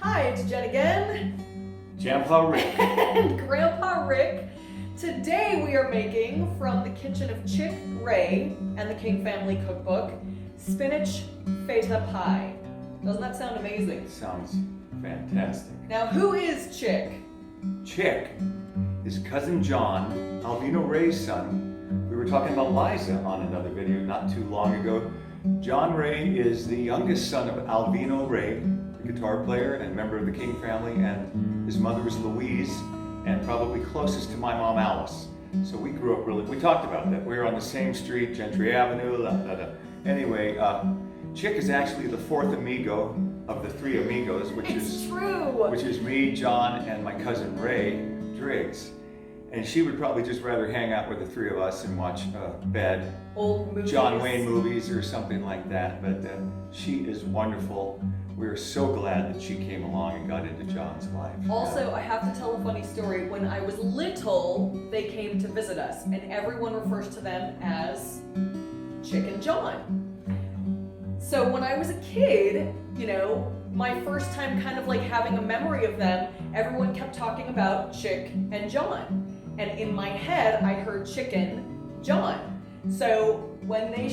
Hi, it's Jen again. Grandpa Ric. And Grandpa Ric. Today we are making, from the kitchen of Chick, Ray, and the King Family Cookbook, Spinach Feta Pie. Doesn't that sound amazing? Sounds fantastic. Now, who is Chick? Chick is Cousin Jon, Alvino Ray's son. We were talking about Liza on another video not too long ago. John Ray is the youngest son of Alvino Ray, the guitar player and member of the King family, and his mother is Louise, and probably closest to my mom Alice. So we grew up we talked about that. We were on the same street, Gentry Avenue, Anyway, Chick is actually the fourth amigo of the three amigos, which is me, John, and my cousin Ray Driggs. And she would probably just rather hang out with the three of us and watch old movies. John Wayne movies or something like that. But she is wonderful. We are so glad that she came along and got into John's life. Also, I have to tell a funny story. When I was little, they came to visit us, and everyone refers to them as Chick and John. So when I was a kid, my first time kind of like having a memory of them, everyone kept talking about Chick and John. And in my head, I heard Chicken John. So when they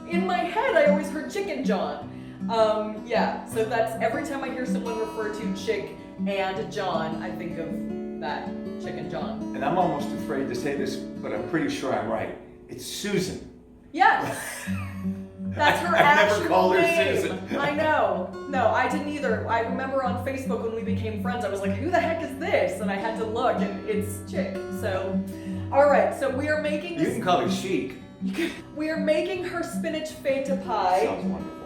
in my head, I always heard Chicken John. So that's every time I hear someone refer to Chick and John, I think of that, Chicken John. And I'm almost afraid to say this, but I'm pretty sure I'm right. It's Susan. Yes. That's her I've actual never called her name. Susan. I know. No, I didn't either. I remember on Facebook when we became friends, I was like, who the heck is this? And I had to look, and it's Chick. So, all right. So we are making this. You can call her Chic. We are making her spinach feta pie. Sounds wonderful.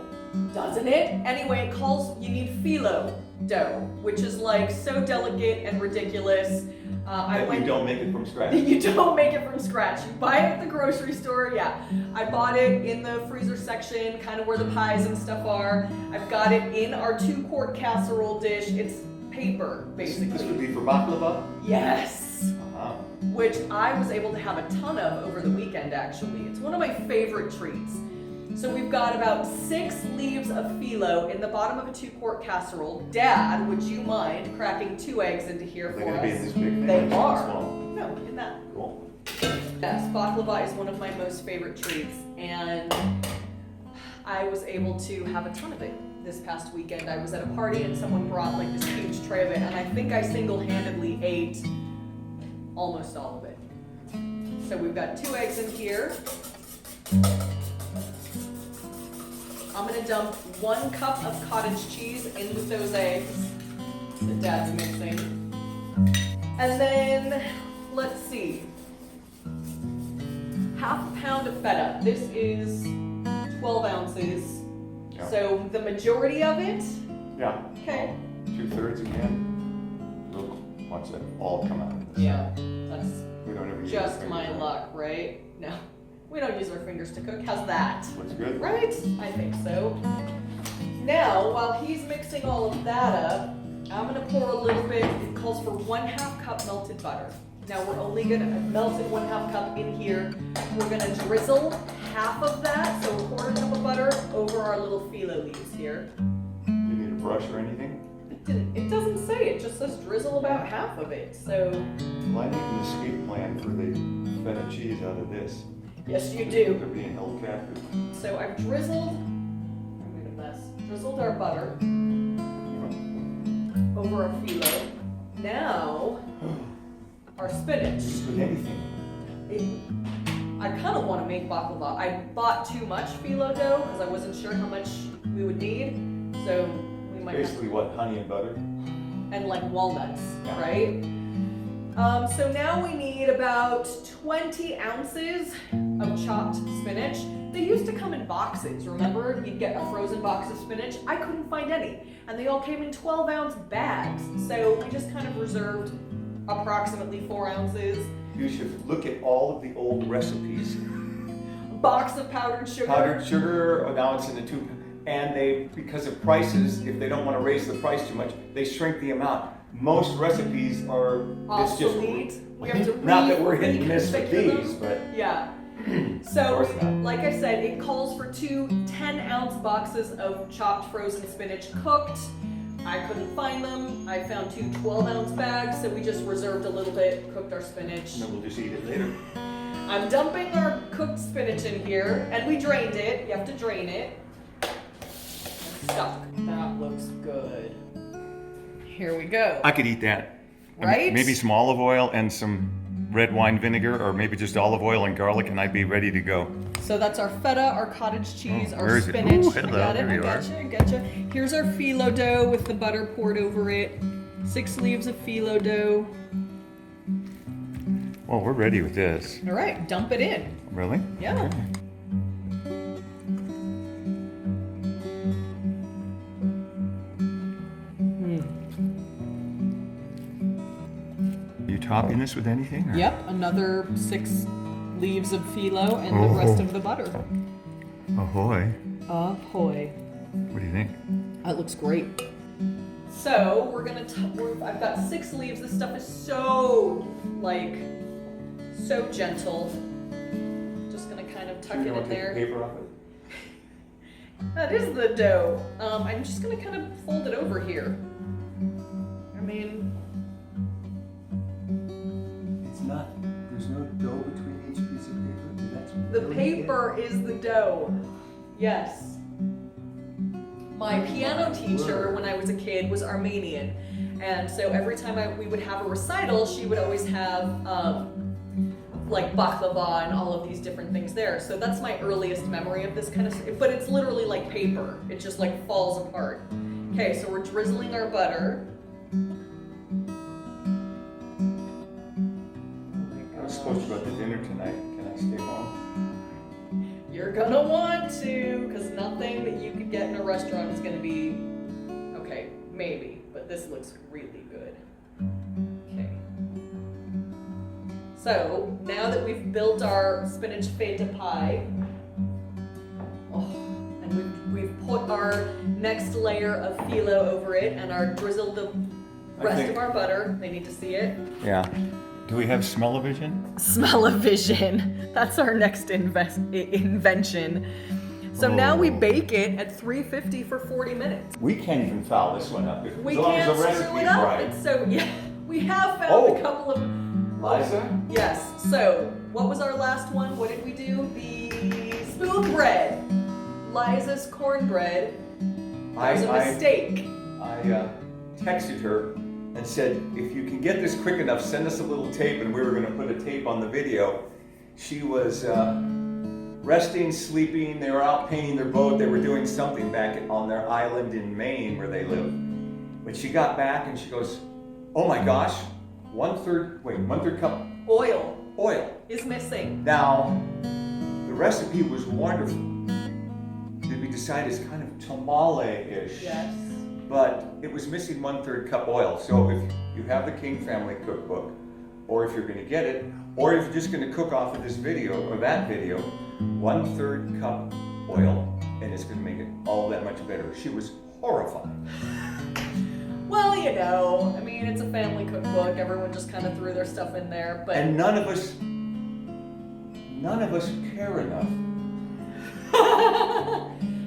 Doesn't it? Anyway, you need phyllo dough, which is like so delicate and ridiculous. You don't make it from scratch. You don't make it from scratch. You buy it at the grocery store, yeah. I bought it in the freezer section, kind of where the pies and stuff are. I've got it in our 2-quart casserole dish. It's paper, basically. This would be for baklava? Yes. Uh-huh. Which I was able to have a ton of over the weekend, actually. It's one of my favorite treats. So we've got about 6 leaves of phyllo in the bottom of a 2-quart casserole. Dad, would you mind cracking 2 eggs into here for us? They're going to be in this big thing? They are. Small? No, in that. Cool. Yes, baklava is one of my most favorite treats, and I was able to have a ton of it this past weekend. I was at a party and someone brought like this huge tray of it, and I think I single-handedly ate almost all of it. So we've got 2 eggs in here. I'm gonna dump 1 cup of cottage cheese in with those eggs that Dad's mixing. And then, let's see, 1/2 pound of feta. This is 12 ounces. Yeah. So the majority of it? Yeah. Okay. 2/3 again. We'll watch that all come out. Yeah, that's We don't ever use just our my fingers. luck, right? No, we don't use our fingers to cook. How's that? Looks good. Right? I think so. Now, while he's mixing all of that up, I'm gonna pour a little bit. It calls for 1/2 cup melted butter. Now we're only gonna melt it 1/2 cup in here. We're gonna drizzle half of that, so 1/4 cup of butter, over our little phyllo leaves here. You need a brush or anything? It doesn't say, it just says drizzle about half of it, so. Well, I need an escape plan for the feta cheese out of this. Yes, you do. They're being held captive. So I've drizzled, I made a mess, drizzled our butter over our phyllo. Now, our spinach. Just with anything. I kind of want to make baklava. I bought too much phyllo dough because I wasn't sure how much we would need. So we might Basically what, honey and butter? and like walnuts, Yeah. right? So now we need about 20 ounces of chopped spinach. They used to come in boxes, remember? You'd get a frozen box of spinach. I couldn't find any. And they all came in 12-ounce bags. So we just kind of reserved approximately 4 ounces. You should look at all of the old recipes. Box of powdered sugar. Powdered sugar, now it's in the tube. And because of prices, if they don't want to raise the price too much, they shrink the amount. Most recipes are obsolete. We have to not that we're hit and miss with reconfigure these, them. but yeah. Of So, course not. like I said, it calls for 2 10-ounce boxes of chopped frozen spinach cooked. I couldn't find them. I found 2 12-ounce bags, so we just reserved a little bit, cooked our spinach. And then we'll just eat it later. I'm dumping our cooked spinach in here, and we drained it. You have to drain it. Stuck. That looks good. Here we go. I could eat that. Right? Maybe some olive oil and some red wine vinegar, or maybe just olive oil and garlic, and I'd be ready to go. So that's our feta, our cottage cheese, Oh, our where is it? spinach. Ooh, hello, I got it. there I you are. gotcha. I gotcha. Here's our phyllo dough with the butter poured over it. 6 leaves of phyllo dough. Well, we're ready with this. All right, dump it in. Really? Yeah. Okay. You topping this with anything? Or? Yep, another 6 leaves of phyllo and the rest of the butter. Ahoy. Ahoy. What do you think? That looks great. So we're gonna. I've got 6 leaves. This stuff is so so gentle. Just gonna kind of tuck it in there. Paper off it? That is the dough. I'm just gonna kind of fold it over here. I mean, It's not, there's no dough between each piece of paper? That's the really paper is the dough. Yes. My piano teacher when I was a kid was Armenian. And so every time we would have a recital, she would always have like baklava and all of these different things there. So that's my earliest memory of this kind of stuff. But it's literally like paper. It just like falls apart. Okay, so we're drizzling our butter. I was supposed to go to dinner tonight. Can I stay home? You're gonna want to, because nothing that you could get in a restaurant is gonna be, okay, maybe, but this looks really good. Okay. So, now that we've built our spinach feta pie, and we've put our next layer of phyllo over it and drizzled the rest of our butter, they need to see it. Yeah. Do we have smell-o-vision? Smell-o-vision. That's our next invention. So now we bake it at 350 for 40 minutes. We can't even foul this one up. We as long can't as the screw recipe's it up. right. It's so yeah. We have found Oh. a couple of. Liza? Yes. So what was our last one? What did we do? The spoon bread. Liza's cornbread. That was a mistake. I texted her and said, if you can get this quick enough, send us a little tape, and we were going to put a tape on the video. She was resting, sleeping, they were out painting their boat, they were doing something back on their island in Maine where they live. But she got back and she goes, oh my gosh, 1/3 cup Oil oil is missing. Now, the recipe was wonderful. We decided it's kind of tamale-ish. Yes. But it was missing 1/3 cup oil. So if you have the King Family Cookbook, or if you're going to get it, or if you're just going to cook off of this video or that video, 1/3 cup oil, and it's going to make it all that much better. She was horrified. Well, you know, I mean, it's a family cookbook. Everyone just kind of threw their stuff in there, but And none of us care enough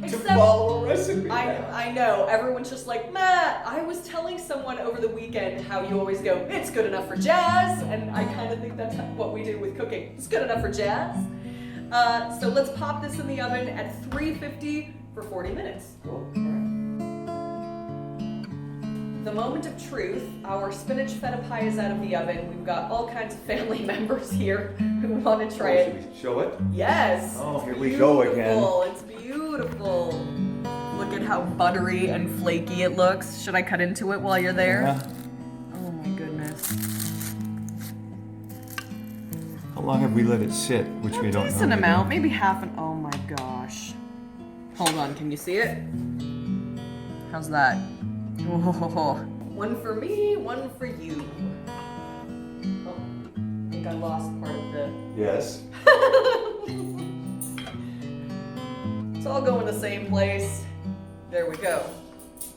to follow a recipe. I know. Everyone's just like, Matt, I was telling someone over the weekend how you always go, it's good enough for jazz. And I kind of think that's what we do with cooking. It's good enough for jazz. So let's pop this in the oven at 350 for 40 minutes. Cool. The moment of truth, our spinach feta pie is out of the oven. We've got all kinds of family members here who want to try it. Should we show it? Yes. Oh, it's here we go again. beautiful. It's beautiful. Look at how buttery and flaky it looks. Should I cut into it while you're there? Yeah. Oh my goodness. How long have we let it sit? Which we don't know. Decent amount, maybe half an. Oh my gosh. Hold on, can you see it? How's that? Oh, one for me, one for you. Oh, I think I lost part of the. Yes. It's all going the same place. There we go.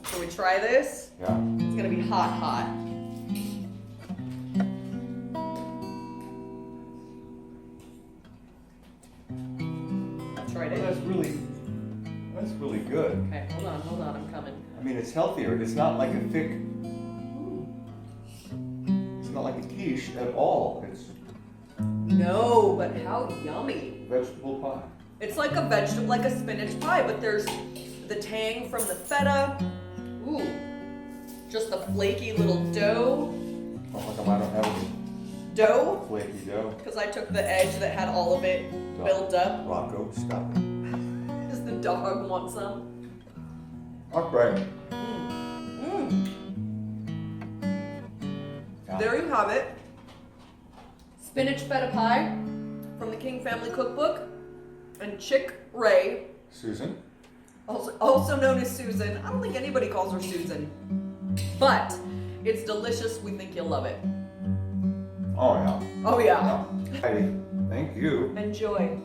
Shall we try this? Yeah. It's gonna be hot, hot. I tried it. That's really good. Okay, hold on, I'm coming. I mean, it's healthier. It's not like a thick. It's not like a quiche at all. It's No, but how yummy. vegetable pie. It's like a vegetable, like a spinach pie, but there's the tang from the feta. Ooh, just a flaky little dough. Oh, how come I don't have any Dough? flaky dough? Because I took the edge that had all of it built up. Rocco, stop it. Does the dog want some? Okay. There you have it. Spinach Feta Pie from the King Family Cookbook. And Chick Ray, Susan? also known as Susan. I don't think anybody calls her Susan. But it's delicious. We think you'll love it. Oh, yeah. Oh, yeah. Hey, thank you. Enjoy.